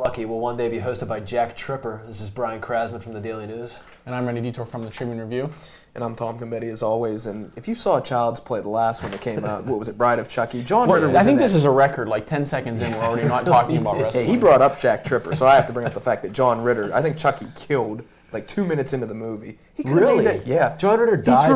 Lucky will one day be hosted by Jack Tripper. This is Brian Krasman from the Daily News. And I'm Randy Detour from the Tribune Review. And I'm Tom Combetti, as always. And if you saw Child's Play, the last one that came out, what was it, Bride of Chucky? John Ritter was I think in this that. is a record, like 10 seconds in, we're already not talking about wrestling. Hey, he brought up Jack Tripper, so I have to bring up the fact that John Ritter, I think Chucky killed like 2 minutes into the movie. He Really? Made that, yeah. John Ritter died? He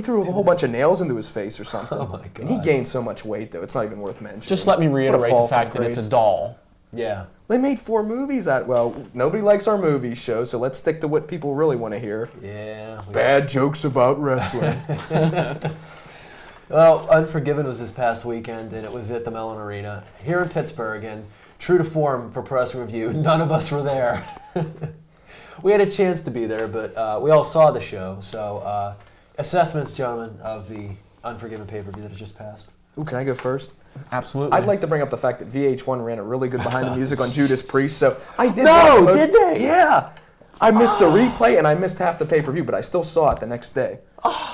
threw a whole bunch of nails into his face or something. Oh, my God. And he gained so much weight, though, it's not even worth mentioning. Just let me reiterate the fact that it's a doll. Yeah. They made 4 movies out. Well, nobody likes our movie show, so let's stick to what people really want to hear. Yeah. Bad jokes about wrestling. Well, Unforgiven was this past weekend, and it was at the Mellon Arena here in Pittsburgh. And true to form for Press Review, none of us were there. We had a chance to be there, but we all saw the show. So, assessments, gentlemen, of the Unforgiven pay-per-view that has just passed. Ooh, can I go first? Absolutely. I'd like to bring up the fact that VH1 ran a really good behind the music on Judas Priest, so I did No, watch did they? Yeah. I missed the replay and I missed half the pay-per-view, but I still saw it the next day.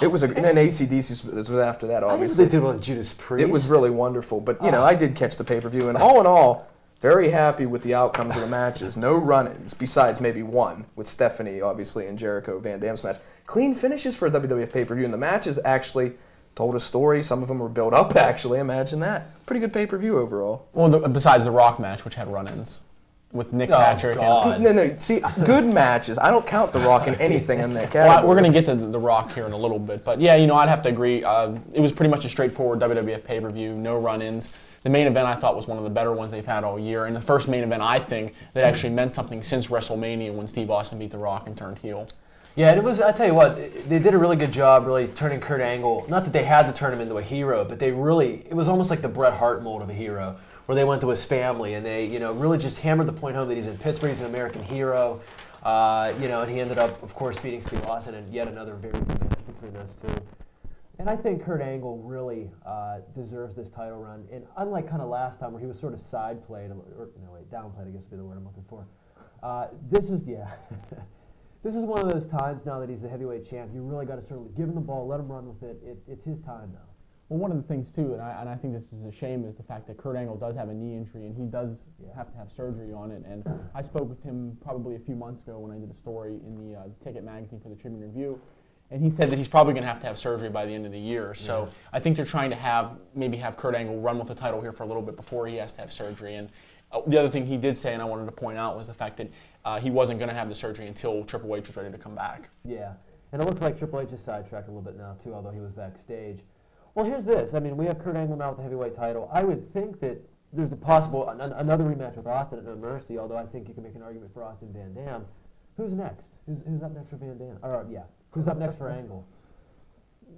It was and then AC/DC was after that, I think obviously. they did one with Judas Priest. It was really wonderful, but I did catch the pay-per-view, and all in all, very happy with the outcomes of the matches. No run-ins, besides maybe one with Stephanie, obviously, and Jericho Van Dam's match. Clean finishes for a WWF pay-per-view, and the matches actually told a story. Some of them were built up, actually. Imagine that. Pretty good pay-per-view overall. Well, besides the Rock match, which had run-ins with Nick Patrick. God. No. See, good matches. I don't count The Rock in anything in that category. Well, we're going to get to the Rock here in a little bit. But yeah, I'd have to agree. It was pretty much a straightforward WWF pay-per-view, no run-ins. The main event, I thought, was one of the better ones they've had all year. And the first main event, I think, that actually meant something since WrestleMania when Steve Austin beat The Rock and turned heel. Yeah, and it was, I tell you what, they did a really good job really turning Kurt Angle, not that they had to turn him into a hero, but it was almost like the Bret Hart mold of a hero, where they went to his family and they, really just hammered the point home that he's in Pittsburgh, he's an American hero, and he ended up, of course, beating Steve Austin in yet another very good match between those two. And I think Kurt Angle really deserves this title run, and unlike kind of last time where he was sort of side-played, downplayed, I guess would be the word I'm looking for, This is one of those times now that he's the heavyweight champ. You really got to sort of give him the ball, let him run with it. It's his time now. Well, one of the things, too, and I think this is a shame, is the fact that Kurt Angle does have a knee injury, and he does have to have surgery on it. And I spoke with him probably a few months ago when I did a story in the Ticket magazine for the Tribune Review, and he said that he's probably going to have surgery by the end of the year. So I think they're trying to maybe have Kurt Angle run with the title here for a little bit before he has to have surgery. And the other thing he did say, and I wanted to point out, was the fact that he wasn't going to have the surgery until Triple H was ready to come back. Yeah, and it looks like Triple H is sidetracked a little bit now, too, although he was backstage. Well, here's this. I mean, we have Kurt Angle now with the heavyweight title. I would think that there's a possible another rematch with Austin at No Mercy, although I think you can make an argument for Austin Van Dam. Who's next? Who's up next for Van Dam? Who's up next for Angle?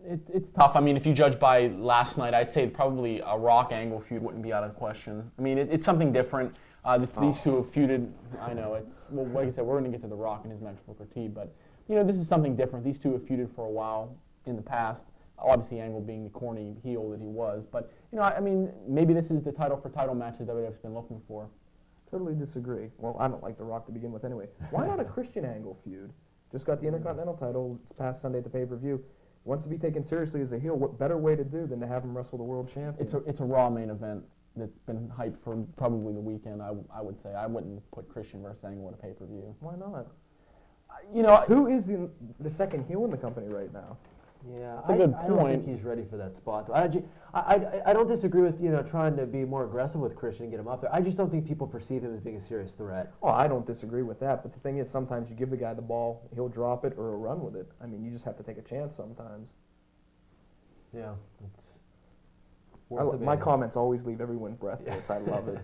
It's tough. I mean, if you judge by last night, I'd say probably a Rock Angle feud wouldn't be out of the question. I mean, it's something different. These two have feuded. I know like I said, we're going to get to The Rock and his match with Booker T, but this is something different. These two have feuded for a while in the past. Obviously, Angle being the corny heel that he was, but I mean, maybe this is the title for title match that WWF's been looking for. Totally disagree. Well, I don't like The Rock to begin with anyway. Why not a Christian Angle feud? Just got the Intercontinental title this past Sunday at the pay-per-view. Wants to be taken seriously as a heel. What better way to do than to have him wrestle the world champion? It's a Raw main event that's been hyped for probably the weekend. I would say I wouldn't put Christian versus Angle at a pay-per-view. Why not? Who Who is the second heel in the company right now? Yeah, that's a good point. I don't think he's ready for that spot. I don't disagree with trying to be more aggressive with Christian and get him up there. I just don't think people perceive him as being a serious threat. Well, I don't disagree with that, but the thing is, sometimes you give the guy the ball, he'll drop it or he'll run with it. I mean, you just have to take a chance sometimes. Yeah, my comments always leave everyone breathless. I love it.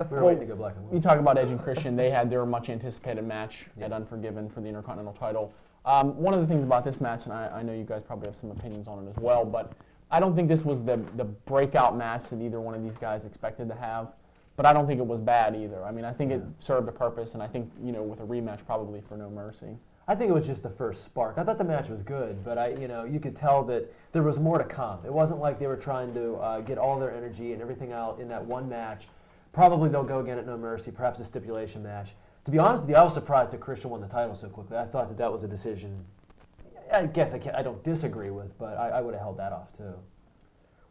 We're waiting to go black and white. You talk about Edge and Christian. They had their much anticipated match at Unforgiven for the Intercontinental title. One of the things about this match, and I know you guys probably have some opinions on it as well, but I don't think this was the breakout match that either one of these guys expected to have. But I don't think it was bad either. I mean, I think it served a purpose, and I think with a rematch probably for No Mercy. I think it was just the first spark. I thought the match was good, but you could tell that there was more to come. It wasn't like they were trying to get all their energy and everything out in that one match. Probably they'll go again at No Mercy, perhaps a stipulation match. To be honest with you, I was surprised that Christian won the title so quickly. I thought that was a decision. I guess I don't disagree with, but I would have held that off too.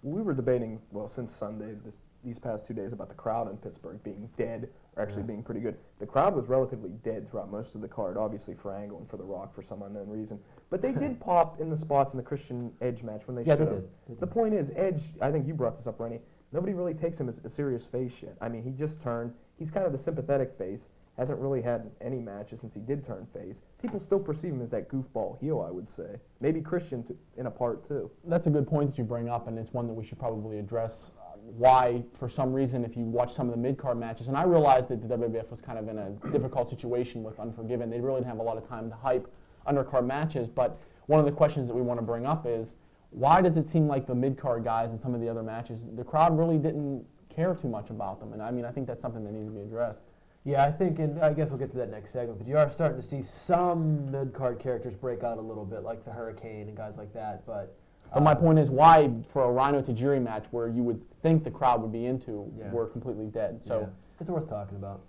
We were debating, since Sunday, these past 2 days about the crowd in Pittsburgh being dead actually being pretty good. The crowd was relatively dead throughout most of the card, obviously for Angle and for The Rock for some unknown reason. But they did pop in the spots in the Christian Edge match when they should have. The point is, Edge, I think you brought this up, Rennie, nobody really takes him as a serious face yet. I mean, he just turned. He's kind of the sympathetic face. Hasn't really had any matches since he did turn face. People still perceive him as that goofball heel, I would say. Maybe Christian in a part, too. That's a good point that you bring up, and it's one that we should probably address. Why, for some reason, if you watch some of the mid-card matches, and I realized that the WWF was kind of in a difficult situation with Unforgiven. They really didn't have a lot of time to hype undercard matches, but one of the questions that we want to bring up is, why does it seem like the mid-card guys in some of the other matches, the crowd really didn't care too much about them? And I mean, I think that's something that needs to be addressed. Yeah, I think, and I guess we'll get to that next segment, but you are starting to see some mid-card characters break out a little bit, like the Hurricane and guys like that. But my point is, why for a Rhino Tajiri match where you would think the crowd would be into, we're completely dead. So it's worth talking about.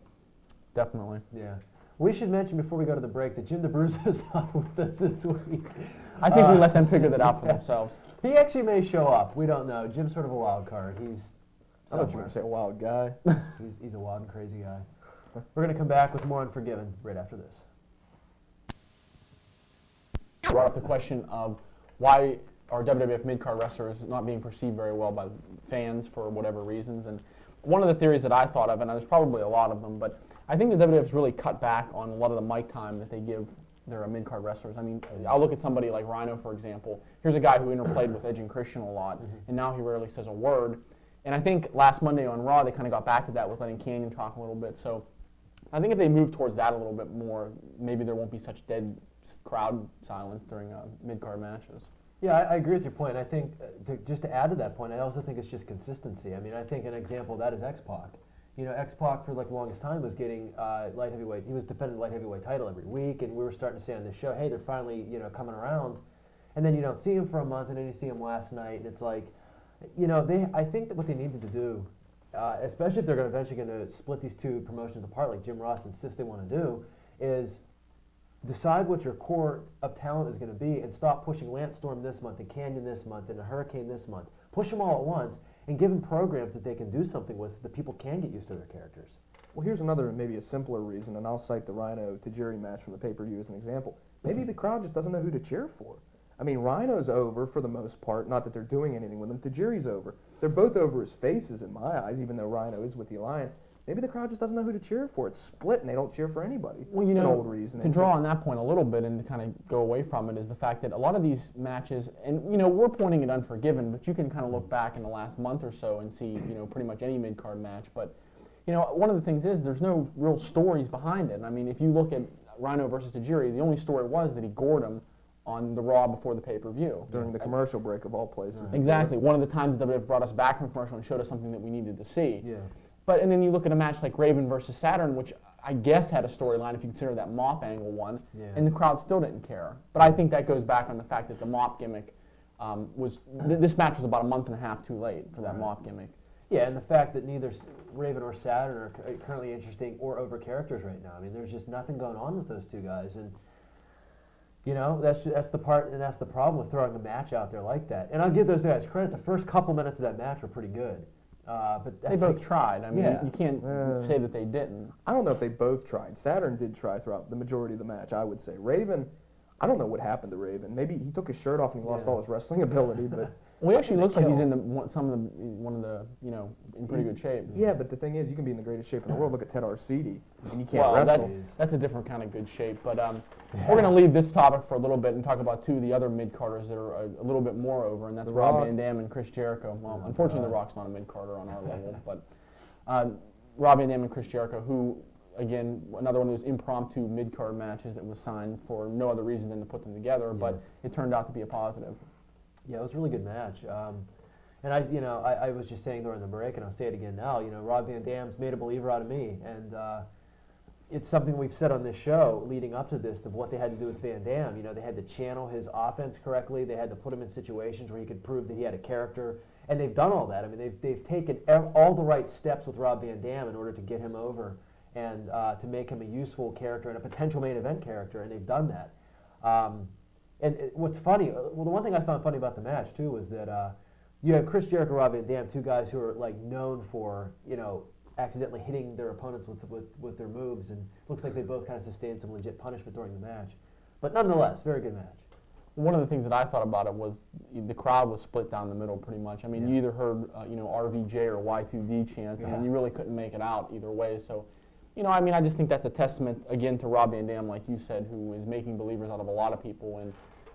Definitely. Yeah. We should mention before we go to the break that Jim DeBruzo is not with us this week. I think we let them figure that out for themselves. He actually may show up. We don't know. Jim's sort of a wild card. He's I thought you were going to say a wild guy. He's a wild and crazy guy. We're going to come back with more Unforgiven right after this. Brought up the question of why are WWF mid-card wrestlers not being perceived very well by fans for whatever reasons. And one of the theories that I thought of, and there's probably a lot of them, but I think the WWF's really cut back on a lot of the mic time that they give their mid-card wrestlers. I mean, I'll look at somebody like Rhino, for example. Here's a guy who interplayed with Edge and Christian a lot, and now he rarely says a word. And I think last Monday on Raw, they kind of got back to that with letting Canyon talk a little bit. So I think if they move towards that a little bit more, maybe there won't be such dead crowd silence during mid-card matches. Yeah, I agree with your point. I think, just to add to that point, I also think it's just consistency. I mean, I think an example of that is X-Pac. You know, X-Pac for like the longest time was getting light heavyweight. He was defending the light heavyweight title every week, and we were starting to say on this show, hey, they're finally, coming around. And then you don't see him for a month, and then you see him last night, and it's like, I think that what they needed to do, especially if they're eventually going to split these two promotions apart, like Jim Ross insists they want to do, is decide what your core of talent is going to be and stop pushing Lance Storm this month and Canyon this month and a Hurricane this month. Push them all at once and give them programs that they can do something with so that people can get used to their characters. Well, here's another, maybe a simpler reason, and I'll cite the Rhino Tajiri match from the pay-per-view as an example. Maybe the crowd just doesn't know who to cheer for. I mean, Rhino's over for the most part, not that they're doing anything with him. Tajiri's over. They're both over as faces in my eyes, even though Rhino is with the Alliance. Maybe the crowd just doesn't know who to cheer for. It's split, and they don't cheer for anybody. Well, it's an old reason. To draw on that point a little bit and to kind of go away from it is the fact that a lot of these matches, and we're pointing at Unforgiven, but you can kind of look back in the last month or so and see, pretty much any mid-card match. But, one of the things is there's no real stories behind it. I mean, if you look at Rhino versus Tajiri, the only story was that he gored him on the Raw before the pay-per-view. During the commercial break of all places. Right. Exactly. One of the times WWF brought us back from commercial and showed us something that we needed to see. Yeah. And then you look at a match like Raven versus Saturn, which I guess had a storyline if you consider that mop angle one, and the crowd still didn't care. But I think that goes back on the fact that the mop gimmick this match was about a month and a half too late for that mop gimmick. Yeah, and the fact that neither Raven or Saturn are currently interesting or over characters right now. I mean, there's just nothing going on with those two guys, and that's the part, and that's the problem with throwing a match out there like that. And I'll give those guys credit. The first couple minutes of that match were pretty good. But they both tried. I mean, you can't say that they didn't. I don't know if they both tried. Saturn did try throughout the majority of the match, I would say. Raven, I don't know what happened to Raven. Maybe he took his shirt off and he lost all his wrestling ability, but... Well, he actually looks like he's in in pretty good shape. Yeah, but the thing is, you can be in the greatest shape in the world. Look at Ted Arcidi, and you can't wrestle. That's a different kind of good shape. But we're going to leave this topic for a little bit and talk about two of the other mid-carders that are a little bit more over, and that's Rob Van Dam and Chris Jericho. Well, unfortunately, The Rock's not a mid-carder on our level, but Rob Van Dam and Chris Jericho, who, again, another one of those impromptu mid-card matches that was signed for no other reason than to put them together, but it turned out to be a positive. Yeah, it was a really good match. And I was just saying during the break, and I'll say it again now, Rob Van Dam's made a believer out of me. And it's something we've said on this show leading up to this, of what they had to do with Van Dam. They had to channel his offense correctly. They had to put him in situations where he could prove that he had a character. And they've done all that. I mean, they've taken all the right steps with Rob Van Dam in order to get him over and to make him a useful character and a potential main event character, and they've done that. What's funny, the one thing I found funny about the match, too, was that you have Chris Jericho, Rob Van Dam, two guys who are, known for, accidentally hitting their opponents with their moves, and looks like they both kind of sustained some legit punishment during the match. But nonetheless, very good match. One of the things that I thought about it was the crowd was split down the middle pretty much. I mean, you either heard RVJ or Y2D chants. I mean, you really couldn't make it out either way. So, I mean, I just think that's a testament again to Rob Van Dam, like you said, who is making believers out of a lot of people,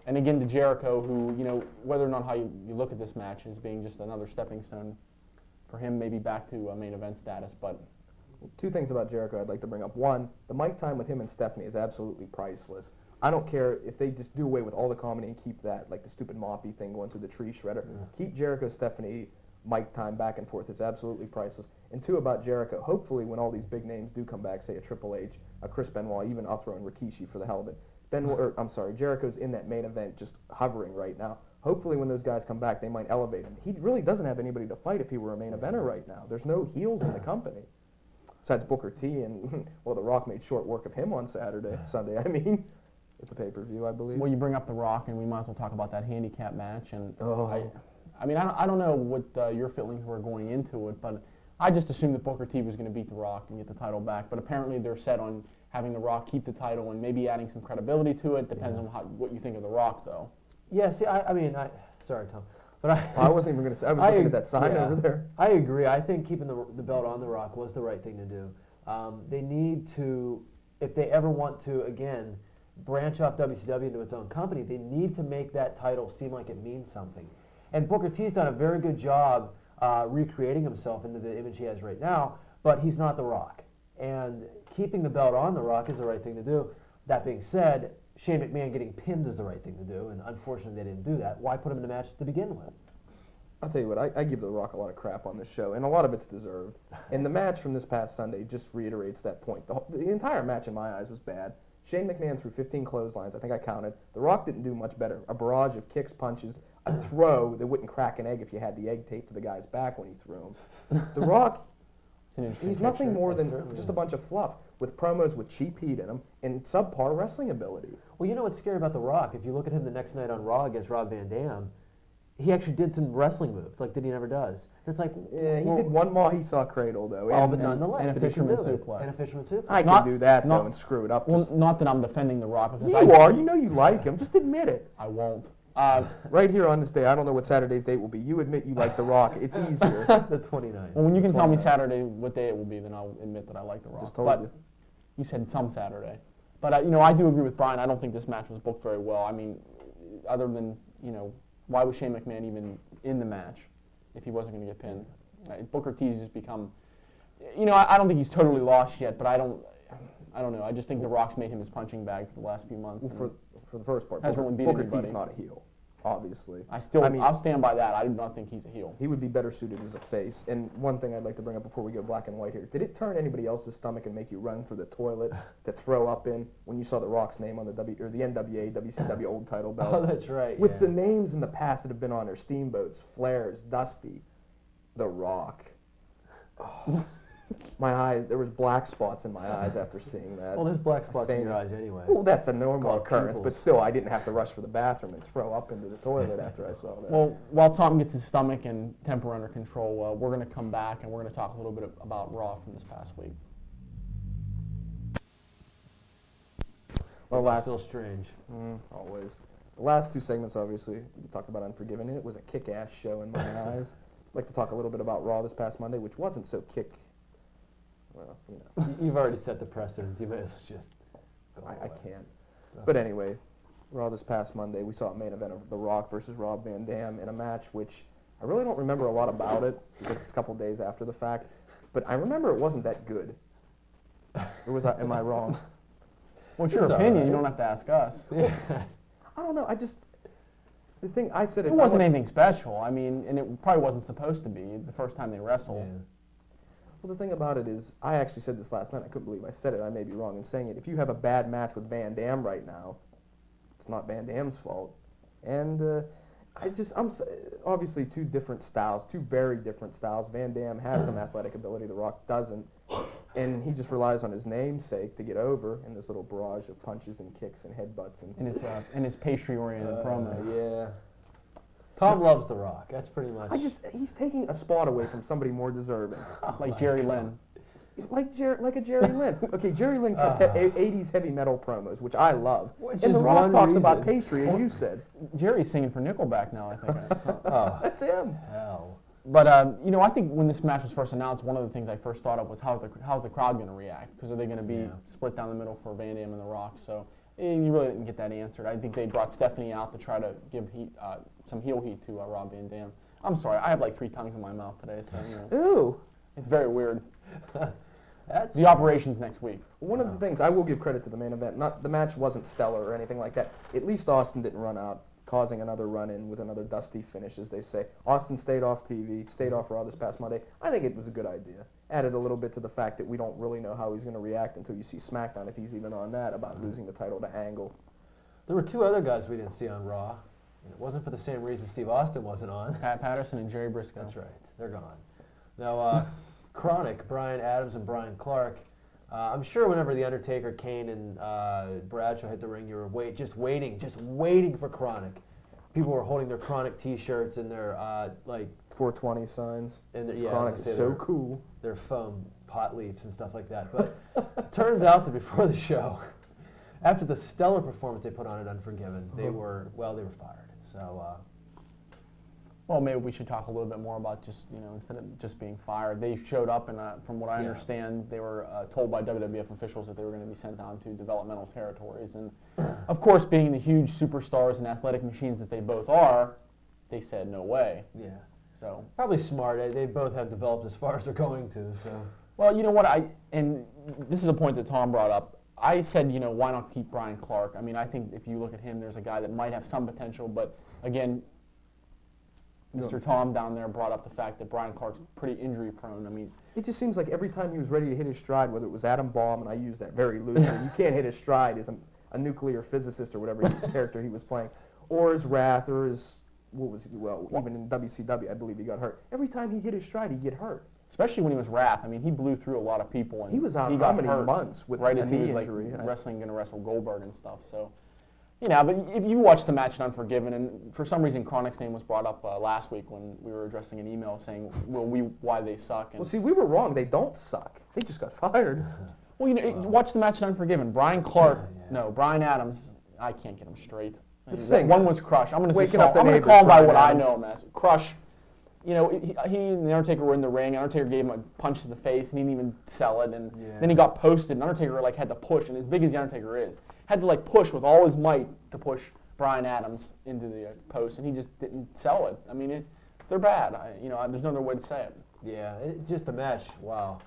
and again to Jericho, who whether or not how you look at this match as being just another stepping stone for him, maybe back to main event status. But two things about Jericho I'd like to bring up. One, the mic time with him and Stephanie is absolutely priceless. I don't care if they just do away with all the comedy and keep that, like the stupid Moppy thing going through the tree shredder. Keep Jericho, Stephanie, mic time back and forth. It's absolutely priceless. And two, about Jericho, hopefully when all these big names do come back, say a Triple H, a Chris Benoit, even I'll throw in Rikishi for the hell of it. Jericho's in that main event just hovering right now. Hopefully when those guys come back, they might elevate him. He really doesn't have anybody to fight if he were a main eventer right now. There's no heels in the company. Besides Booker T, and, well, The Rock made short work of him on Sunday, I mean. At the pay-per-view, I believe. Well, you bring up The Rock, and we might as well talk about that handicap match. And I mean, I don't know what your feelings were going into it, but I just assumed that Booker T was going to beat The Rock and get the title back. But apparently they're set on having The Rock keep the title and maybe adding some credibility to it. Depends on what you think of The Rock, though. Yeah, see, sorry, Tom. But I wasn't even going to say, I was looking at that sign over there. I agree. I think keeping the belt on The Rock was the right thing to do. They need to, if they ever want to, again, branch off WCW into its own company, they need to make that title seem like it means something. And Booker T's done a very good job recreating himself into the image he has right now, but he's not The Rock. And keeping the belt on The Rock is the right thing to do. That being said, Shane McMahon getting pinned is the right thing to do, and unfortunately they didn't do that. Why put him in the match to begin with? I'll tell you what, I give The Rock a lot of crap on this show, and a lot of it's deserved. And the match from this past Sunday just reiterates that point. The entire match, in my eyes, was bad. Shane McMahon threw 15 clotheslines, I think I counted. The Rock didn't do much better. A barrage of kicks, punches, a throw that wouldn't crack an egg if you had the egg taped to the guy's back when he threw him. The Rock, he's nothing more than just a bunch of fluff with promos with cheap heat in them and subpar wrestling ability. Well, you know what's scary about The Rock? If you look at him the next night on Raw against Rob Van Dam, he actually did some wrestling moves like that he never does. It's like, yeah, he did one Saw cradle though. But nonetheless, and a fisherman suplex. And a fisherman suplex. I can do that though and screw it up. Well, not that I'm defending The Rock. You are. You know you like him. Just admit it. I won't. Right here on this day, I don't know what Saturday's date will be. You admit you like The Rock. It's easier. The 29th. Well, when you can tell me Saturday what day it will be, then I'll admit that I like The Rock. Just told you. You said some Saturday. But, I do agree with Brian. I don't think this match was booked very well. I mean, other than, why was Shane McMahon even in the match if he wasn't going to get pinned? Booker T's just become, I don't think he's totally lost yet, but I don't know. I just think The Rock's made him his punching bag for the last few months. Well, for the first part, Booker T's not a heel, obviously. I'll stand by that. I do not think he's a heel. He would be better suited as a face. And one thing I'd like to bring up before we go black and white here, did it turn anybody else's stomach and make you run for the toilet to throw up in when you saw The Rock's name on the NWA, WCW old title belt? Oh, that's right. With the names in the past that have been on there, Steamboats, Flairs, Dusty, The Rock. Oh, my eyes, there was black spots in my eyes after seeing that. Well, there's black spots in your eyes anyway. Well, that's a normal occurrence, but still, I didn't have to rush for the bathroom and throw up into the toilet after I saw that. Well, while Tom gets his stomach and temper under control, we're going to come back and we're going to talk a little bit about Raw from this past week. Well, Still strange. Always. The last two segments, obviously, we talked about Unforgiven, and it was a kick-ass show in my eyes. I'd like to talk a little bit about Raw this past Monday, which wasn't so well, You've already set the precedent. You may as well just go I can't. But anyway, Raw this past Monday, we saw a main event of The Rock versus Rob Van Dam in a match which I really don't remember a lot about it because it's a couple days after the fact. But I remember it wasn't that good. Or am I wrong? Well, it's your opinion. Right. You don't have to ask us. I don't know. The thing I said it wasn't anything special. I mean, and it probably wasn't supposed to be the first time they wrestled. Yeah. Well, the thing about it is, I actually said this last night. I couldn't believe I said it. I may be wrong in saying it. If you have a bad match with Van Dam right now, it's not Van Dam's fault. And I'm obviously two different styles, two very different styles. Van Dam has some athletic ability. The Rock doesn't. And he just relies on his namesake to get over in this little barrage of punches and kicks and headbutts. And his pastry-oriented promos. Yeah. Tom loves The Rock. That's pretty much. He's taking a spot away from somebody more deserving. Like Jerry Lynn. like a Jerry Lynn. Okay, Jerry Lynn cuts 80s heavy metal promos, which I love. Which And is The Rock one talks about reason. pastry, as you said. Jerry's singing for Nickelback now, I think. That's him. Hell. But I think when this match was first announced, one of the things I first thought of was how's the crowd going to react? Because are they going to be split down the middle for Van Dam and The Rock? So you really didn't get that answered. I think they brought Stephanie out to try to give some heel heat to Rob Van Dam. I'm sorry, I have like 3 tongues in my mouth today, so Ooh. it's very weird. The operation's next week. One of the things, I will give credit to the main event. The match wasn't stellar or anything like that. At least Austin didn't run out, causing another run-in with another dusty finish, as they say. Austin stayed off TV, stayed off Raw this past Monday. I think it was a good idea. Added a little bit to the fact that we don't really know how he's going to react until you see SmackDown, if he's even on that, about losing the title to Angle. There were 2 other guys we didn't see on Raw. And it wasn't for the same reason Steve Austin wasn't on. Pat Patterson and Jerry Briscoe. That's right. They're gone. Now, Chronic, Brian Adams and Brian Clark. I'm sure whenever The Undertaker, Kane, and Bradshaw hit the ring, you were just waiting for Chronic. People were holding their Chronic T-shirts and their 420 signs. And Chronic is so cool. Their foam pot leaves and stuff like that. But it turns out that before the show, after the stellar performance they put on at Unforgiven, they were fired. So. Well, maybe we should talk a little bit more about just, instead of just being fired, they showed up and from what I understand, they were told by WWF officials that they were going to be sent on to developmental territories. And of course, being the huge superstars and athletic machines that they both are, they said no way. Yeah. So probably smart. They both have developed as far as they're going to. So. Well, you know what, and this is a point that Tom brought up. I said, why not keep Brian Clark? I mean, I think if you look at him, there's a guy that might have some potential, but again, Mr. Tom down there brought up the fact that Brian Clark's pretty injury prone. I mean, it just seems like every time he was ready to hit his stride, whether it was Adam Baum, and I use that very loosely, you can't hit his stride as a nuclear physicist or whatever character he was playing, or his Wrath, or his, even in WCW, I believe he got hurt. Every time he hit his stride, he'd get hurt. Especially when he was Wrath. I mean, he blew through a lot of people. And he was out how many months with a knee injury? Going to wrestle Goldberg and stuff. So, but if you watch the match in Unforgiven, and for some reason Chronic's name was brought up last week when we were addressing an email saying, why they suck. And well, see, we were wrong. They don't suck. They just got fired. Well, watch the match in Unforgiven. Brian Adams, I can't get him straight. One was Crush. I'm going to call him by what I know him as. Crush. He and The Undertaker were in the ring. Undertaker gave him a punch to the face, and he didn't even sell it. And then he got posted, and Undertaker had to push, and as big as The Undertaker is, had to push with all his might to push Brian Adams into the post, and he just didn't sell it. I mean, they're bad. There's no other way to say it. Yeah, just a match. Wow.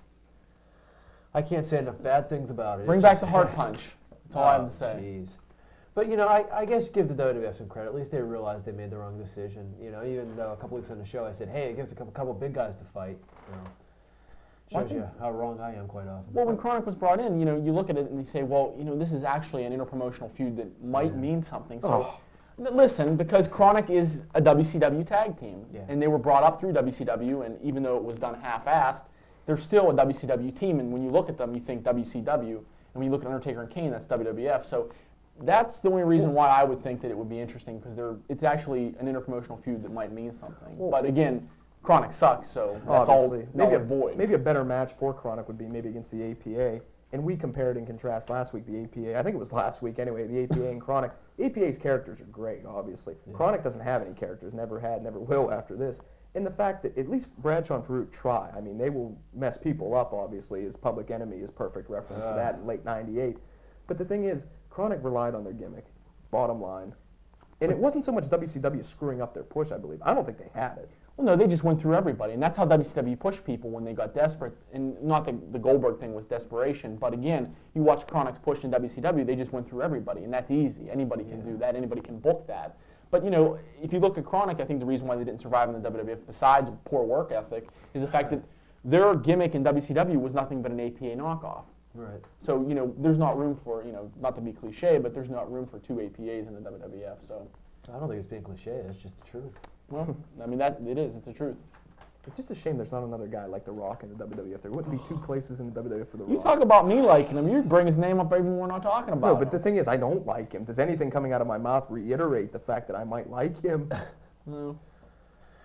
I can't say enough bad things about it. Bring back the heart punch. That's all I have to say. Jeez. But, I guess give the WWF some credit. At least they realized they made the wrong decision. Even though a couple weeks on the show I said, hey, it gives a couple big guys to fight. Shows you how wrong I am quite often. Well, when Chronic was brought in, you look at it and you say, well, this is actually an interpromotional feud that might mean something. So, listen, because Chronic is a WCW tag team, and they were brought up through WCW, and even though it was done half-assed, they're still a WCW team, and when you look at them, you think WCW, and when you look at Undertaker and Kane, that's WWF. So that's the only reason why I would think that it would be interesting, because it's actually an interpromotional feud that might mean something. But again, Chronic sucks, so that's obviously all void. Maybe a better match for Chronic would be maybe against the APA. And we compared and contrast last week the APA. I think it was last week anyway, the APA and Chronic. The APA's characters are great, obviously. Yeah. Chronic doesn't have any characters, never had, never will after this. And the fact that at least Bradshaw and Farouk try. I mean, they will mess people up, obviously. His Public Enemy is perfect reference to that in late '98. But the thing is, Chronic relied on their gimmick, bottom line. And it wasn't so much WCW screwing up their push, I believe. I don't think they had it. Well, no, they just went through everybody, and that's how WCW pushed people when they got desperate. And not the Goldberg thing was desperation, but again, you watch Chronic's push in WCW, they just went through everybody, and that's easy. Anybody can do that. Anybody can book that. But, if you look at Chronic, I think the reason why they didn't survive in the WWF, besides poor work ethic, is the fact that their gimmick in WCW was nothing but an APA knockoff. Right. So, there's not room for, not to be cliche, but there's not room for 2 APAs in the WWF. So I don't think it's being cliche. That's just the truth. Well, I mean, it is. It's the truth. It's just a shame there's not another guy like The Rock in the WWF. There wouldn't be 2 places in the WWF for The Rock. You talk about me liking him. You bring his name up even when we're not talking about him. No, but the thing is, I don't like him. Does anything coming out of my mouth reiterate the fact that I might like him? No.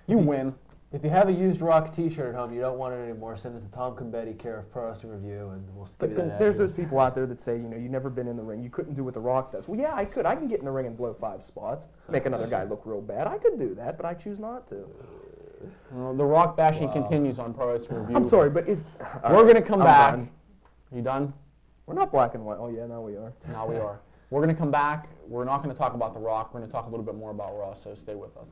You win. If you have a used Rock T-shirt at home, you don't want it anymore, send it to Tom Combetti, care of Pro Wrestling Review, and we'll give you that. There's those people out there that say, you've never been in the ring. You couldn't do what The Rock does. Well, yeah, I could. I can get in the ring and blow 5 spots, make another guy look real bad. I could do that, but I choose not to. Well, the Rock bashing continues on Pro Wrestling Review. I'm sorry, but we're going to come back. Done. Are you done? We're not black and white. Oh, yeah, now we are. Now we are. We're going to come back. We're not going to talk about The Rock. We're going to talk a little bit more about Raw, so stay with us.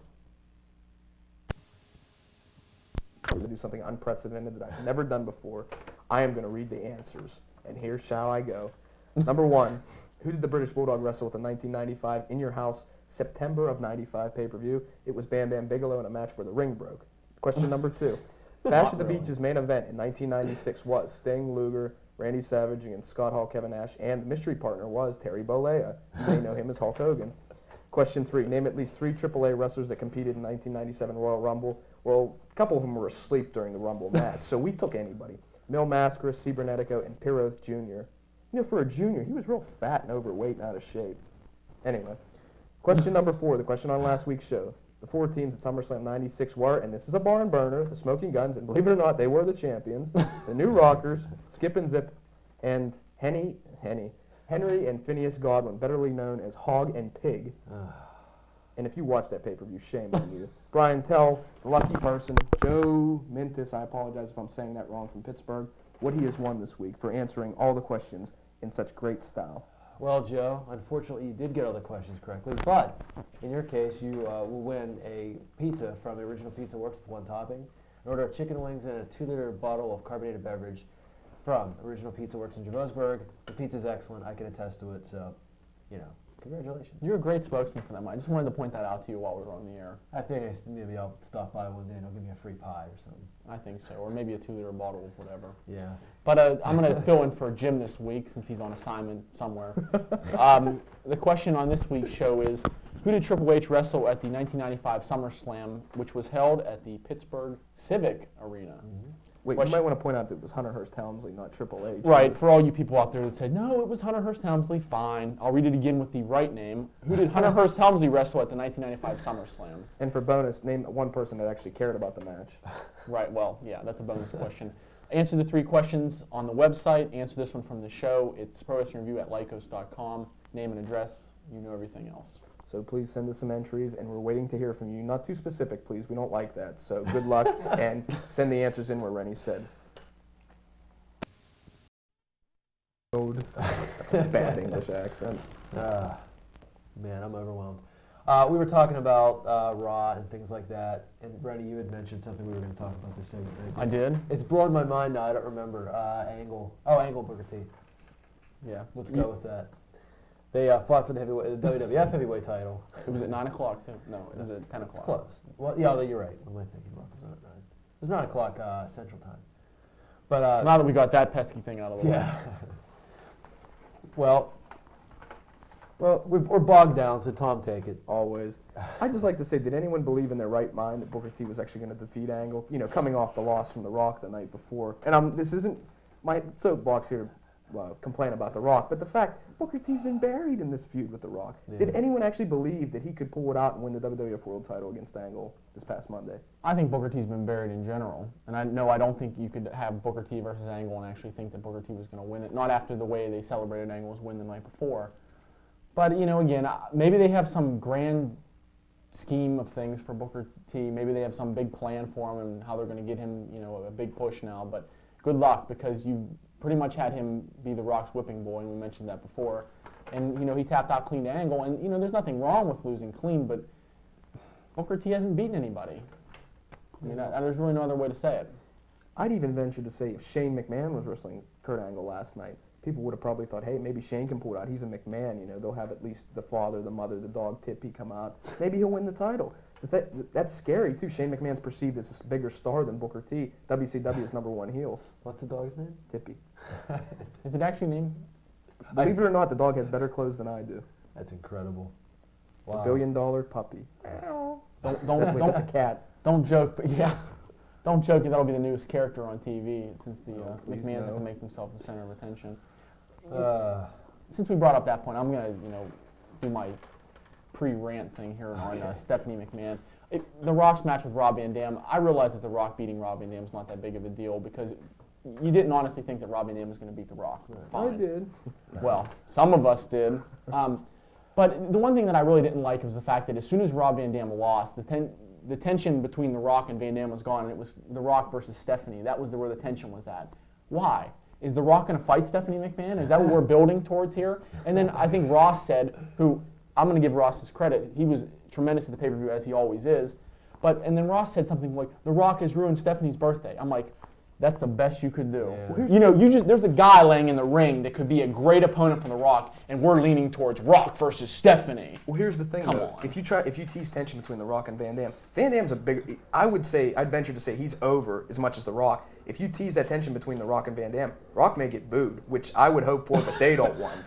We're going to do something unprecedented that I've never done before. I am going to read the answers, and here shall I go. Number 1, who did the British Bulldog wrestle with in 1995 In Your House, September of 95 pay-per-view? It was Bam Bam Bigelow in a match where the ring broke. Question number 2, Bash at the Beach's main event in 1996 was Sting, Luger, Randy Savage against Scott Hall, Kevin Nash, and the mystery partner was Terry Bollea. You may know him as Hulk Hogan. Question 3, name at least 3 AAA wrestlers that competed in 1997 Royal Rumble. Well, a couple of them were asleep during the Rumble match, so we took anybody. Mil Mascaras, Cibernetico, and Piroth Jr. For a junior, he was real fat and overweight and out of shape. Anyway, question number 4, the question on last week's show. The 4 teams at SummerSlam 96 were, and this is a barn burner, the Smoking Guns, and believe it or not, they were the champions, the New Rockers, Skip and Zip, and Henry and Phineas Godwin, betterly known as Hog and Pig. And if you watch that pay-per-view, shame on you. Brian Tell, the lucky person, Joe Mintis, I apologize if I'm saying that wrong, from Pittsburgh, what he has won this week for answering all the questions in such great style. Well, Joe, unfortunately you did get all the questions correctly, but in your case you will win a pizza from the Original Pizza Works with 1 topping, an order of chicken wings, and a 2-liter bottle of carbonated beverage from Original Pizza Works in Javosburg. The pizza's excellent. I can attest to it, so, congratulations. You're a great spokesman for them. I just wanted to point that out to you while we were on the air. I think maybe I'll stop by one day and they'll give me a free pie or something. I think so, or maybe a 2-liter bottle of whatever. Yeah. But I'm going to fill in for Jim this week since he's on assignment somewhere. The question on this week's show is, who did Triple H wrestle at the 1995 SummerSlam, which was held at the Pittsburgh Civic Arena? Mm-hmm. Wait, you might want to point out that it was Hunter Hearst Helmsley, not Triple H. Right, for all you people out there that said, no, it was Hunter Hearst Helmsley, fine. I'll read it again with the right name. Who did Hunter Hearst Helmsley wrestle at the 1995 SummerSlam? And for bonus, name 1 person that actually cared about the match. Right, well, yeah, that's a bonus question. Answer the 3 questions on the website. Answer this one from the show. It's prowrestlingreview@lycos.com. Name and address. You know everything else. So please send us some entries, and we're waiting to hear from you. Not too specific, please. We don't like that. So good luck, and send the answers in where Rennie said. That's a bad English accent. Man, I'm overwhelmed. We were talking about Raw and things like that, and Rennie, you had mentioned something we were going to talk about this segment. I did? It's blown my mind now. I don't remember. Angle. Oh, Angle Booker T. Yeah. Let's go with that. They fought for the WWF heavyweight title. It was at 9 o'clock, too. No, it was at 10 o'clock. It's close. Well, yeah, you're right. What am I thinking about? It was 9 o'clock Central Time. But now that we got that pesky thing out of the way. Yeah. Well, we're bogged down, so Tom, take it. Always. I'd just like to say, did anyone believe in their right mind that Booker T was actually going to defeat Angle? Coming off the loss from The Rock the night before. And this isn't my soapbox here, complain about The Rock, but the fact Booker T's been buried in this feud with The Rock. Yeah. Did anyone actually believe that he could pull it out and win the WWF World title against Angle this past Monday? I think Booker T's been buried in general. And I don't think you could have Booker T versus Angle and actually think that Booker T was going to win it. Not after the way they celebrated Angle's win the night before. But, again, maybe they have some grand scheme of things for Booker T. Maybe they have some big plan for him and how they're going to get him, a big push now. But good luck, because you pretty much had him be The Rock's whipping boy, and we mentioned that before. And, he tapped out clean to Angle. And, there's nothing wrong with losing clean, but Booker T hasn't beaten anybody. There's really no other way to say it. I'd even venture to say if Shane McMahon was wrestling Kurt Angle last night, people would have probably thought, hey, maybe Shane can pull it out. He's a McMahon, they'll have at least the father, the mother, the dog, Tippy come out. Maybe he'll win the title. But that's scary, too. Shane McMahon's perceived as a bigger star than Booker T. WCW's #1 heel. What's the dog's name? Tippy. Is it actually named? Believe it or not, the dog has better clothes than I do. That's incredible. Wow. $1 billion puppy. Don't That's a cat. Don't joke, but yeah. Don't joke, that'll be the newest character on TV since the McMahons have to make themselves the center of attention. Since we brought up that point, I'm going to, do my pre-rant thing here on Stephanie McMahon. The Rock's match with Rob Van Dam, I realize that The Rock beating Rob Van Dam is not that big of a deal because you didn't honestly think that Rob Van Dam was going to beat The Rock. I did. Well, some of us did. But the one thing that I really didn't like was the fact that as soon as Rob Van Dam lost, the tension between The Rock and Van Dam was gone, and it was The Rock versus Stephanie. That was where the tension was at. Why? Is The Rock going to fight Stephanie McMahon? Is that what we're building towards here? And then I think Ross said, who I'm going to give Ross his credit, he was tremendous at the pay-per-view as he always is. And then Ross said something like, The Rock has ruined Stephanie's birthday. I'm like, that's the best you could do. Yeah. There's a guy laying in the ring that could be a great opponent for The Rock, and we're leaning towards Rock versus Stephanie. Well, here's the thing, Come though. on. If you tease tension between The Rock and Van Dam's a big. I'd venture to say he's over as much as The Rock. If you tease that tension between The Rock and Van Dam, Rock may get booed, which I would hope for, but they don't want.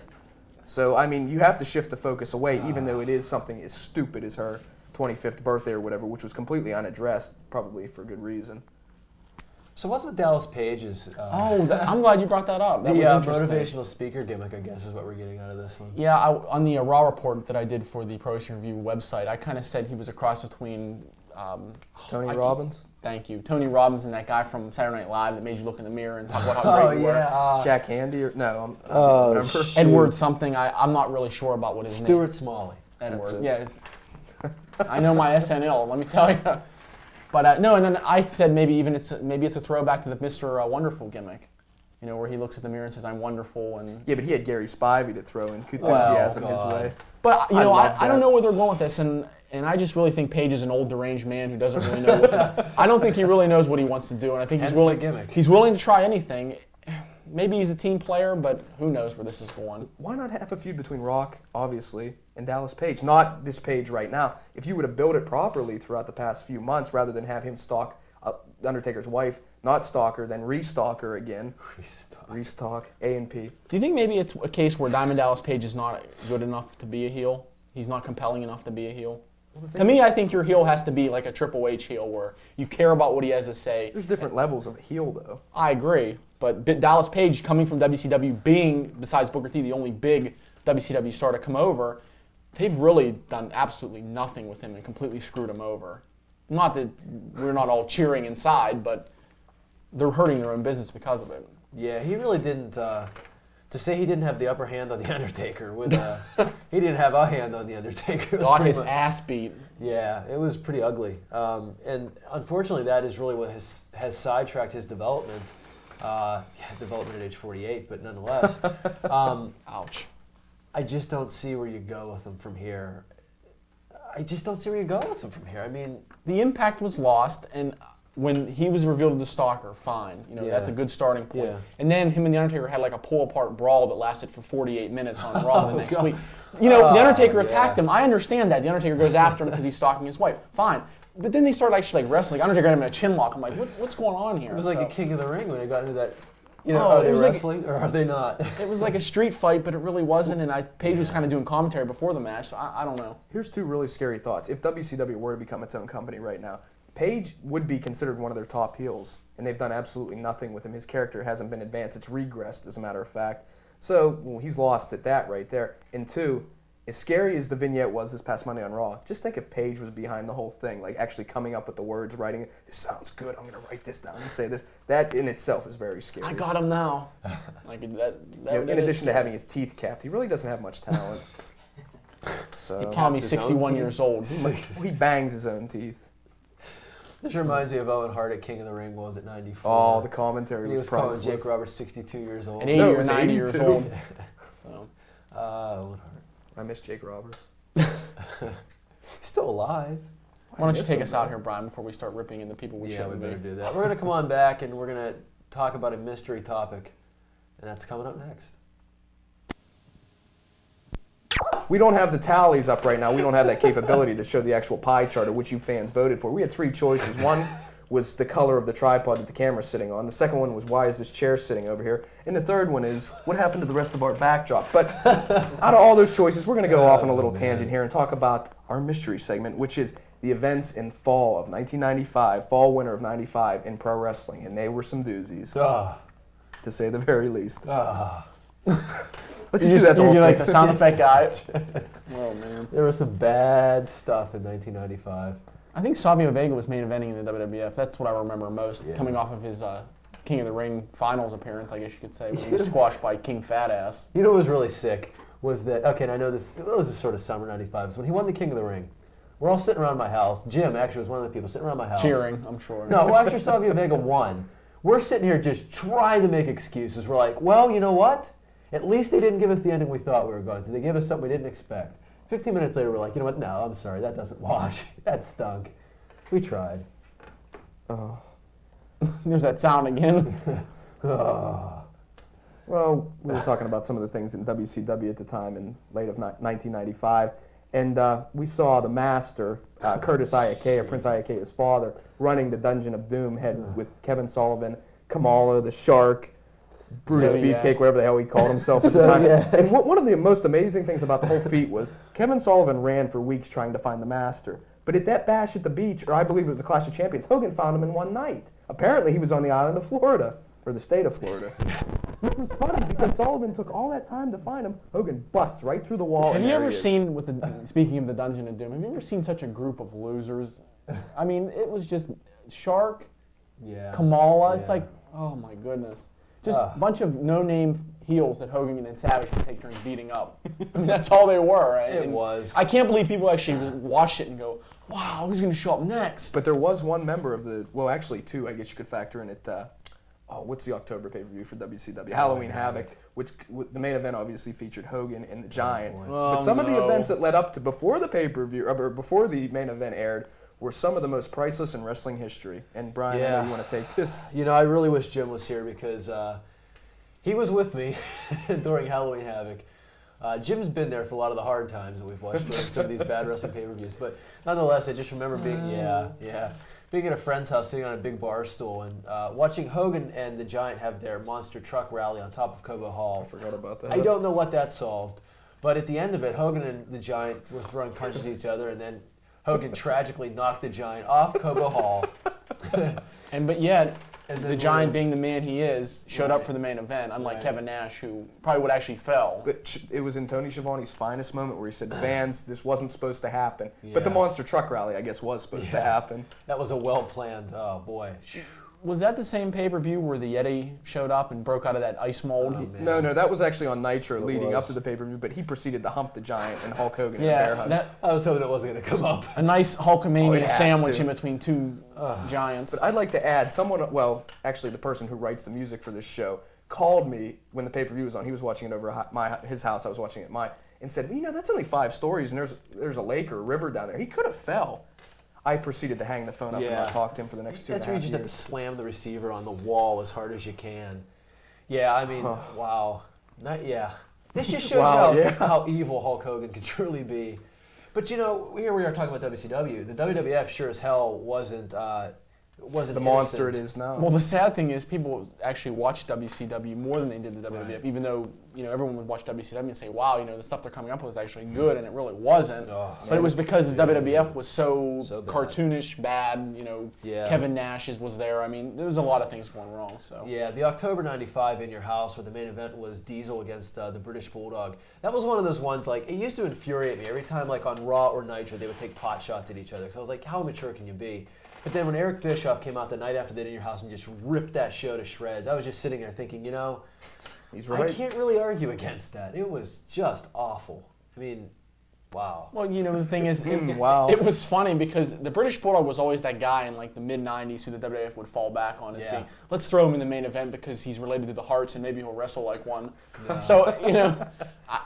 So I mean, you have to shift the focus away, even though it is something as stupid as her 25th birthday or whatever, which was completely unaddressed, probably for good reason. So what's with Dallas Page's? I'm glad you brought that up. That was interesting. Motivational speaker gimmick, I guess, is what we're getting out of this one. Yeah, on the Raw report that I did for the Pro Wrestling Review website, I kind of said he was a cross between Tony Robbins? Thank you. Tony Robbins and that guy from Saturday Night Live that made you look in the mirror and talk about how great you were. Jack Handy? Remember? Edward something. I'm not really sure about what his name is. Stuart Smalley. Edward, yeah. I know my SNL, let me tell you. But no, and then I said maybe it's a throwback to the Mr. Wonderful gimmick, where he looks at the mirror and says, "I'm wonderful." And yeah, but he had Gary Spivey to throw in enthusiasm his way. But I don't know where they're going with this, and I just really think Paige is an old deranged man who doesn't really know. I don't think he really knows what he wants to do, and I think he's willing to try anything. Maybe he's a team player, but who knows where this is going. Why not have a feud between Rock, obviously, and Dallas Page? Not this Page right now. If you would have built it properly throughout the past few months, rather than have him stalk Undertaker's wife, not stalk her, then re-stalk her again. Restock. A&P. Do you think maybe it's a case where Diamond Dallas Page is not good enough to be a heel? He's not compelling enough to be a heel? To me, I think your heel has to be like a Triple H heel where you care about what he has to say. There's different levels of heel, though. I agree. But Dallas Page, coming from WCW, being, besides Booker T, the only big WCW star to come over, they've really done absolutely nothing with him and completely screwed him over. Not that we're not all cheering inside, but they're hurting their own business because of it. Yeah, he really didn't. To say he didn't have the upper hand on The Undertaker, he didn't have a hand on The Undertaker. Got his ass beat. Yeah, it was pretty ugly. And unfortunately, that is really what has sidetracked his development. Development at age 48, but nonetheless. Ouch. I just don't see where you go with him from here. I mean, the impact was lost, and when he was revealed as the stalker, fine. That's a good starting point. Yeah. And then him and The Undertaker had like a pull-apart brawl that lasted for 48 minutes on Raw the next week. The Undertaker attacked him. I understand that. The Undertaker goes after him because he's stalking his wife. Fine. But then they started actually like wrestling. Undertaker got him in a chin lock. I'm like, what's going on here? It was like a King of the Ring when they got into that. Are they wrestling or are they not? It was like a street fight, but it really wasn't. And Paige was kind of doing commentary before the match, so I don't know. Here's two really scary thoughts. If WCW were to become its own company right now, Paige would be considered one of their top heels, and they've done absolutely nothing with him. His character hasn't been advanced. It's regressed, as a matter of fact. So he's lost at that right there. And two, as scary as the vignette was this past Monday on Raw, just think if Paige was behind the whole thing, like actually coming up with the words, writing it. This sounds good. I'm going to write this down and say this. That in itself is very scary. I got him now. In addition to having his teeth capped, he really doesn't have much talent. So Tommy's 61 years old. He bangs his own teeth. This reminds me of Owen Hart at King of the Ring. What was it, 94? Oh, the commentary He was calling priceless. Jake Roberts 62 years old. And 80 or 90 years old. Owen Hart. I miss Jake Roberts. He's still alive. Why don't you take us out here, Brian, before we start ripping into people we shouldn't we better be. do that. We're going to come on back and we're going to talk about a mystery topic, and that's coming up next. We don't have the tallies up right now. We don't have that capability to show the actual pie chart of which you fans voted for. We had three choices. One was the color of the tripod that the camera's sitting on. The second one was why is this chair sitting over here? And the third one is what happened to the rest of our backdrop? But out of all those choices, we're going to go off on a little tangent here and talk about our mystery segment, which is the events in fall of 1995, fall-winter of 95 in pro wrestling. And they were some doozies, to say the very least. Let's just do that the whole You're like segment. the sound effect guy. Oh, man. There was some bad stuff in 1995. I think Savio Vega was main eventing in the WWF. That's what I remember most, coming off of his King of the Ring finals appearance, I guess you could say, when he was squashed by King Fatass. You know what was really sick was that, okay, and I know this is sort of summer '95, so when he won the King of the Ring, we're all sitting around my house. Jim actually was one of the people sitting around my house. Cheering, I'm sure. No, well, after Savio Vega won, we're sitting here just trying to make excuses. We're like, well, you know what? At least they didn't give us the ending we thought we were going to. They gave us something we didn't expect. 15 minutes later, we're like, you know what? No, I'm sorry. That doesn't wash. That stunk. We tried. Oh. There's that sound again. Oh. Well, we were talking about some of the things in WCW at the time in late of 1995, and we saw the Master, Curtis Iakea, Prince Iakea's father, running the Dungeon of Doom, head with Kevin Sullivan, Kamala, the Shark, Brutus Beefcake, whatever the hell he called himself at the time. And one of the most amazing things about the whole feat was Kevin Sullivan ran for weeks trying to find the Master. But at that bash at the beach, or I believe it was a Clash of Champions, Hogan found him in one night. Apparently he was on the island of Florida, or the state of Florida. Which was funny because Sullivan took all that time to find him. Hogan busts right through the wall. Have you ever seen, speaking of the Dungeon of Doom, have you ever seen such a group of losers? I mean, it was just Shark, Kamala. It's like, oh my goodness. Just a bunch of no-name heels that Hogan and Savage would take turns beating up. I mean, that's all they were, right? It was. I can't believe people actually watch it and go, wow, who's going to show up next? But there was one member of the, well, actually two, I guess you could factor in it. What's the October pay-per-view for WCW? Halloween Havoc, which the main event obviously featured Hogan and the Giant. But some of the events that led up to before the pay-per-view, or before the main event aired, were some of the most priceless in wrestling history. And Brian, I know you want to take this. You know, I really wish Jim was here because he was with me during Halloween Havoc. Jim's been there for a lot of the hard times that we've watched during some of these bad wrestling pay-per-views. But nonetheless, I just remember being at a friend's house, sitting on a big bar stool, and watching Hogan and the Giant have their monster truck rally on top of Cobo Hall. I forgot about that. I don't know what that solved, but at the end of it, Hogan and the Giant were throwing punches at each other, and then Hogan tragically knocked the Giant off Cobo Hall. And the Giant, being the man he is, showed up for the main event, unlike Kevin Nash, who probably would actually fell. But it was in Tony Schiavone's finest moment where he said, fans, this wasn't supposed to happen. But the monster truck rally, I guess, was supposed to happen. That was a well-planned, oh boy. Was that the same pay-per-view where the Yeti showed up and broke out of that ice mold? Oh, no, that was actually on Nitro leading up to the pay-per-view, but he proceeded to hump the Giant and Hulk Hogan in a bear hug. I was hoping it wasn't going to come up. A nice Hulkamania sandwich in between two giants. But I'd like to add, actually the person who writes the music for this show called me when the pay-per-view was on. He was watching it over his house, I was watching it at mine, and said, well, you know, that's only 5 stories, and there's a lake or a river down there. He could have fell. I proceeded to hang the phone up and not talk to him for the next 2.5 years. That's where you just have to slam the receiver on the wall as hard as you can. Yeah, I mean, wow. This just shows how evil Hulk Hogan can truly be. But you know, here we are talking about WCW. The WWF sure as hell wasn't the monster it is now. Well, the sad thing is people actually watch WCW more than they did the WWF, even though, you know, everyone would watch WCW and say, wow, you know, the stuff they're coming up with is actually good, and it really wasn't. But it was because the WWF was so cartoonish, bad, you know, Kevin Nash was there. I mean, there was a lot of things going wrong. So yeah, the October '95 In Your House, where the main event was Diesel against the British Bulldog, that was one of those ones, like, it used to infuriate me every time, like, on Raw or Nitro, they would take pot shots at each other. So I was like, how immature can you be? But then when Eric Bischoff came out the night after that In Your House and just ripped that show to shreds, I was just sitting there thinking, you know, he's right. I can't really argue against that. It was just awful. I mean, wow. Well, you know, the thing is, it was funny because the British Bulldog was always that guy in like the mid-'90s who the WWF would fall back on as being, let's throw him in the main event because he's related to the Hearts and maybe he'll wrestle like one. No. So, you know,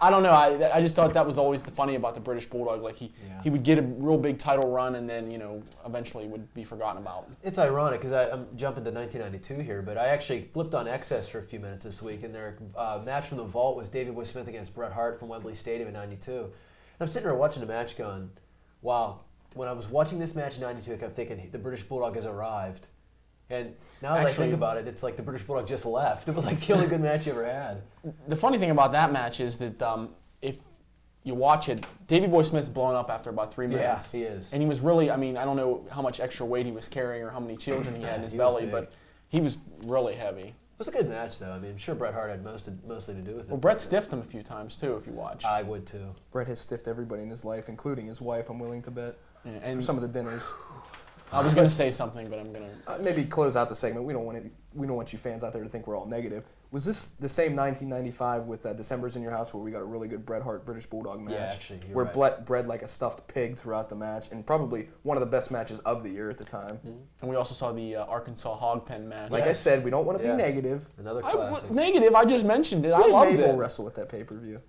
I don't know. I just thought that was always the funny about the British Bulldog. Like he would get a real big title run and then, you know, eventually would be forgotten about. It's ironic because I'm jumping to 1992 here, but I actually flipped on Excess for a few minutes this week, and their match from the Vault was Davey Boy Smith against Bret Hart from Wembley Stadium in '92. I'm sitting there watching the match going, wow, when I was watching this match in '92, I kept thinking, the British Bulldog has arrived. And now that I think about it, it's like the British Bulldog just left. It was like the only good match you ever had. The funny thing about that match is that if you watch it, Davey Boy Smith's blown up after about 3 minutes. Yeah, he is. And he was really, I mean, I don't know how much extra weight he was carrying or how many children he had in his belly, but he was really heavy. It was a good match, though. I mean, I'm sure Bret Hart had mostly to do with it. Well, Bret stiffed him a few times, too, if you watch. I would, too. Bret has stiffed everybody in his life, including his wife, I'm willing to bet. and for some of the dinners. I was going to say something, but I'm going to... Maybe close out the segment. We don't want you fans out there to think we're all negative. Was this the same 1995 with December's in Your House where we got a really good Bret Hart British Bulldog match? Yeah, actually, you're where right. Bret bred like a stuffed pig throughout the match, and probably one of the best matches of the year at the time. And we also saw the Arkansas Hog Pen match. Like I said, we don't want to be negative. Another classic. Negative? I just mentioned it. I Who did loved Mabel it. wrestle with that pay-per-view?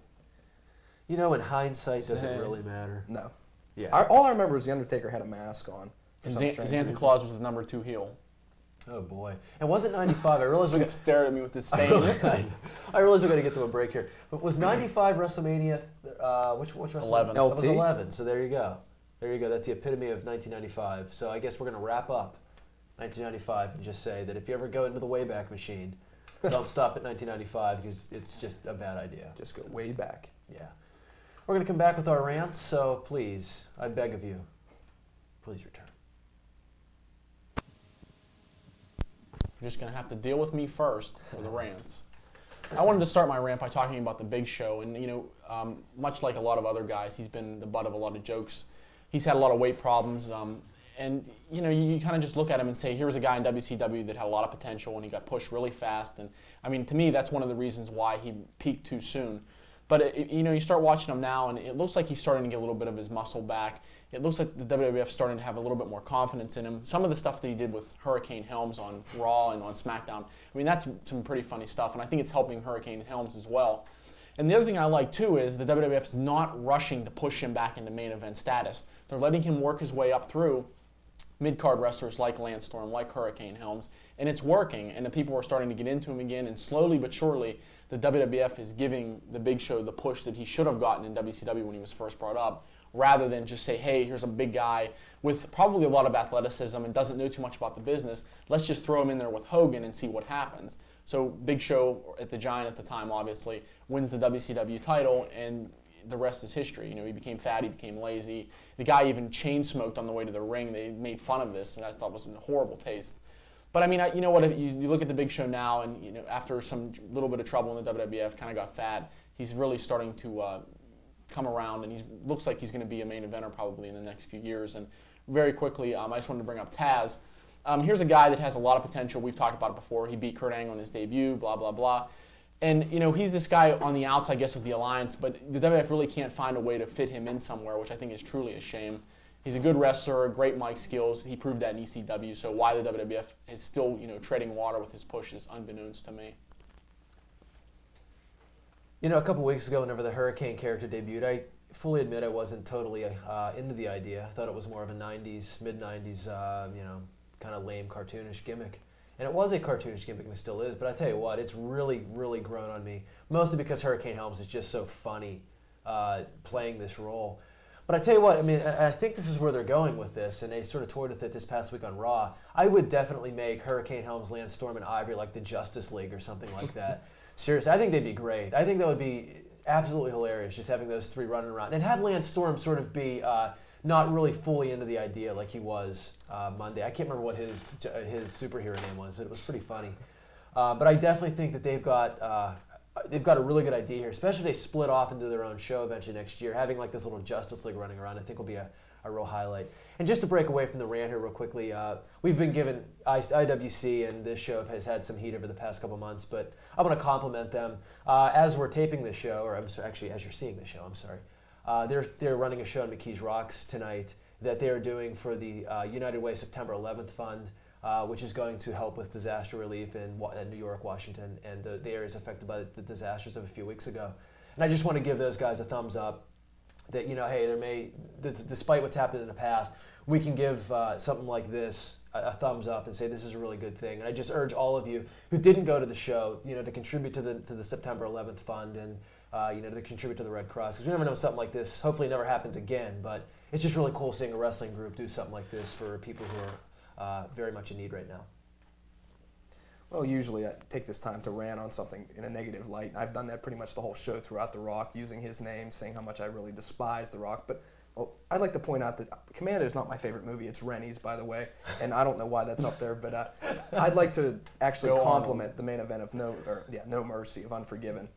You know, in hindsight, doesn't Same. really matter. No. Yeah. All I remember is The Undertaker had a mask on. For some strange Santa reason. Claus was the number 2 heel. Oh boy. And wasn't 95? I realized He stared at me with disdain. I realize we're going to get to a break here. But was 95 WrestleMania? Which WrestleMania? 11. That was LT? 11. So there you go. There you go. That's the epitome of 1995. So I guess we're going to wrap up 1995 and just say that if you ever go into the Wayback Machine, don't stop at 1995 because it's just a bad idea. Just go way back. Yeah. We're going to come back with our rants, so please, I beg of you, please return. You're just going to have to deal with me first for the rants. I wanted to start my rant by talking about the Big Show. And, you know, much like a lot of other guys, he's been the butt of a lot of jokes. He's had a lot of weight problems. And, you know, you kind of just look at him and say, here's a guy in WCW that had a lot of potential and he got pushed really fast. And, I mean, to me, that's one of the reasons why he peaked too soon. But, you know, you start watching him now, and it looks like he's starting to get a little bit of his muscle back. It looks like the WWF's starting to have a little bit more confidence in him. Some of the stuff that he did with Hurricane Helms on Raw and on SmackDown, I mean, that's some pretty funny stuff, and I think it's helping Hurricane Helms as well. And the other thing I like, too, is the WWF's not rushing to push him back into main event status. They're letting him work his way up through mid-card wrestlers like Lance Storm, like Hurricane Helms, and it's working, and the people are starting to get into him again, and slowly but surely, the WWF is giving the Big Show the push that he should have gotten in WCW when he was first brought up, rather than just say, hey, here's a big guy with probably a lot of athleticism and doesn't know too much about the business. Let's just throw him in there with Hogan and see what happens. So Big Show, at the Giant at the time, obviously, wins the WCW title, and the rest is history. You know, he became fat, he became lazy. The guy even chain smoked on the way to the ring. They made fun of this, and I thought it was a horrible taste. But I mean, you know what? If you look at the Big Show now, and you know, after some little bit of trouble in the WWF, kind of got fat. He's really starting to come around, and he looks like he's going to be a main eventer probably in the next few years. And very quickly, I just wanted to bring up Taz. Here's a guy that has a lot of potential. We've talked about it before. He beat Kurt Angle in his debut. Blah blah blah. And you know, he's this guy on the outs, I guess, with the Alliance, but the WWF really can't find a way to fit him in somewhere, which I think is truly a shame. He's a good wrestler, great mic skills. He proved that in ECW. So why the WWF is still, you know, treading water with his push is unbeknownst to me. You know, a couple weeks ago, whenever the Hurricane character debuted, I fully admit I wasn't totally into the idea. I thought it was more of a 90s, mid-90s, you know, kind of lame cartoonish gimmick. And it was a cartoonish gimmick, and it still is. But I tell you what, it's really, really grown on me. Mostly because Hurricane Helms is just so funny playing this role. But I tell you what, I mean, I think this is where they're going with this, and they sort of toyed with it this past week on Raw. I would definitely make Hurricane Helms, Lance Storm, and Ivory like the Justice League or something like that. Seriously, I think they'd be great. I think that would be absolutely hilarious, just having those three running around. And have Lance Storm sort of be not really fully into the idea like he was Monday. I can't remember what his superhero name was, but it was pretty funny. But I definitely think that they've got a really good idea here, especially if they split off into their own show eventually next year. Having like this little Justice League running around, I think will be a real highlight. And just to break away from the rant here real quickly, we've been given, IWC and this show has had some heat over the past couple months, but I want to compliment them. As we're taping this show, or I'm sorry, actually as you're seeing the show, I'm sorry, they're running a show on McKees Rocks tonight that they are doing for the United Way September 11th Fund, which is going to help with disaster relief in New York, Washington, and the areas affected by the disasters of a few weeks ago. And I just want to give those guys a thumbs up that, you know, hey, despite what's happened in the past, we can give something like this a thumbs up and say this is a really good thing. And I just urge all of you who didn't go to the show, you know, to contribute to the September 11th Fund and, you know, to contribute to the Red Cross. Because we never know, something like this hopefully never happens again, but it's just really cool seeing a wrestling group do something like this for people who are very much in need right now. Well, usually I take this time to rant on something in a negative light. I've done that pretty much the whole show throughout The Rock, using his name, saying how much I really despise The Rock. But I'd like to point out that Commando is not my favorite movie. It's Rennie's, by the way, and I don't know why that's up there. But I'd like to actually compliment the main event of No Mercy of Unforgiven.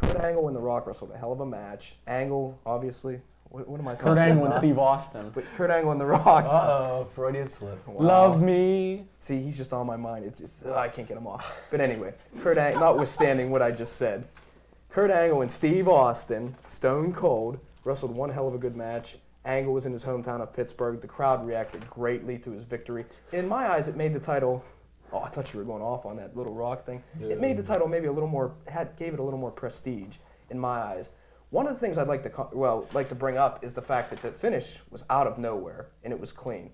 Kurt Angle and The Rock wrestled a hell of a match. Angle, obviously, What am I talking Kurt Angle and about? Steve Austin. But Kurt Angle and The Rock. Uh-oh, Freudian slip. Wow. Love me. See, he's just on my mind. It's just, I can't get him off. But anyway, notwithstanding what I just said, Kurt Angle and Steve Austin, Stone Cold, wrestled one hell of a good match. Angle was in his hometown of Pittsburgh. The crowd reacted greatly to his victory. In my eyes, it made the title. Oh, I thought you were going off on that little Rock thing. It made the title maybe a little more, gave it a little more prestige in my eyes. One of the things I'd like to bring up is the fact that the finish was out of nowhere and it was clean.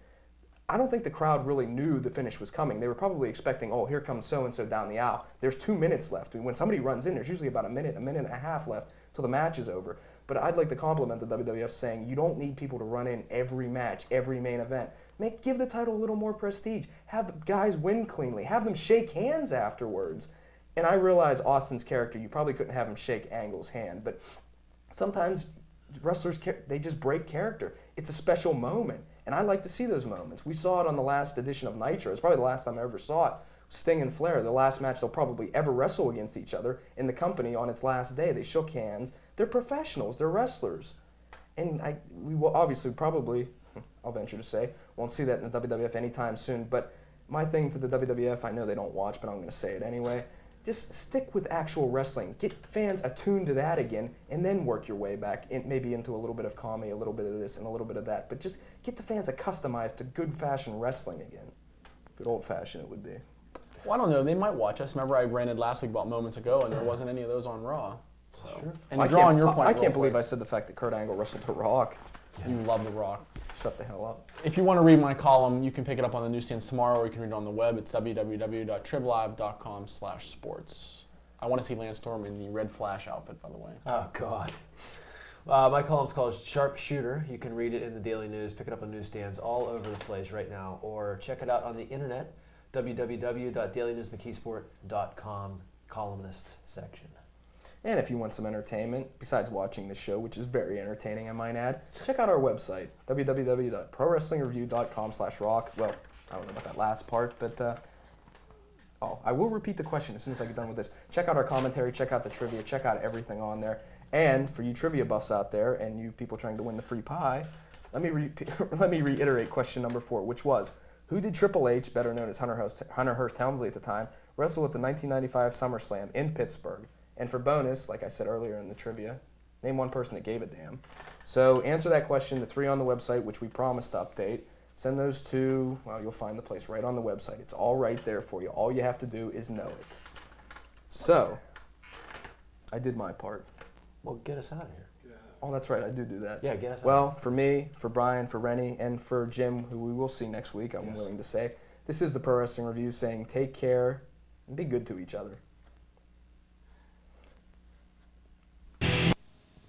I don't think the crowd really knew the finish was coming. They were probably expecting, oh, here comes so-and-so down the aisle. There's 2 minutes left. When somebody runs in, there's usually about a minute and a half left till the match is over. But I'd like to compliment the WWF saying you don't need people to run in every match, every main event. Give the title a little more prestige. Have the guys win cleanly. Have them shake hands afterwards. And I realize Austin's character, you probably couldn't have him shake Angle's hand, but sometimes wrestlers, they just break character. It's a special moment, and I like to see those moments. We saw it on the last edition of Nitro. It's probably the last time I ever saw it. Sting and Flair, the last match they'll probably ever wrestle against each other in the company on its last day. They shook hands. They're professionals. They're wrestlers. And we will obviously probably, I'll venture to say, won't see that in the WWF anytime soon. But my thing to the WWF, I know they don't watch, but I'm going to say it anyway. Just stick with actual wrestling. Get fans attuned to that again, and then work your way back maybe into a little bit of comedy, a little bit of this, and a little bit of that. But just get the fans accustomed to good-fashioned wrestling again. Good old-fashioned it would be. Well, I don't know. They might watch us. Remember I ranted last week about moments ago, and there wasn't any of those on Raw. So, Sure. And to draw on your point, I can't believe quick, I said the fact that Kurt Angle wrestled The Rock. you love The Rock. Shut the hell up. If you want to read my column, you can pick it up on the newsstands tomorrow, or you can read it on the web. It's www.triblive.com/sports. I want to see Lance Storm in the red Flash outfit, by the way. Oh, God. My column's called Sharpshooter. You can read it in the Daily News, pick it up on newsstands all over the place right now, or check it out on the internet, www.dailynewsmckeysport.com, columnists section. And if you want some entertainment, besides watching the show, which is very entertaining, I might add, check out our website, www.prowrestlingreview.com/rock. Well, I don't know about that last part, but I will repeat the question as soon as I get done with this. Check out our commentary, check out the trivia, check out everything on there. And for you trivia buffs out there and you people trying to win the free pie, let me reiterate question number 4, which was, who did Triple H, better known as Hunter Hearst Helmsley at the time, wrestle at the 1995 SummerSlam in Pittsburgh? And for bonus, like I said earlier in the trivia, name one person that gave a damn. So answer that question, the 3 on the website, which we promised to update. Send those to, well, you'll find the place right on the website. It's all right there for you. All you have to do is know it. So, I did my part. Well, get us out of here. Oh, that's right, I do that. Yeah, get us out. Well, for me, for Brian, for Rennie, and for Jim, who we will see next week, I'm willing to say, this is the Pro Wrestling Review saying take care and be good to each other.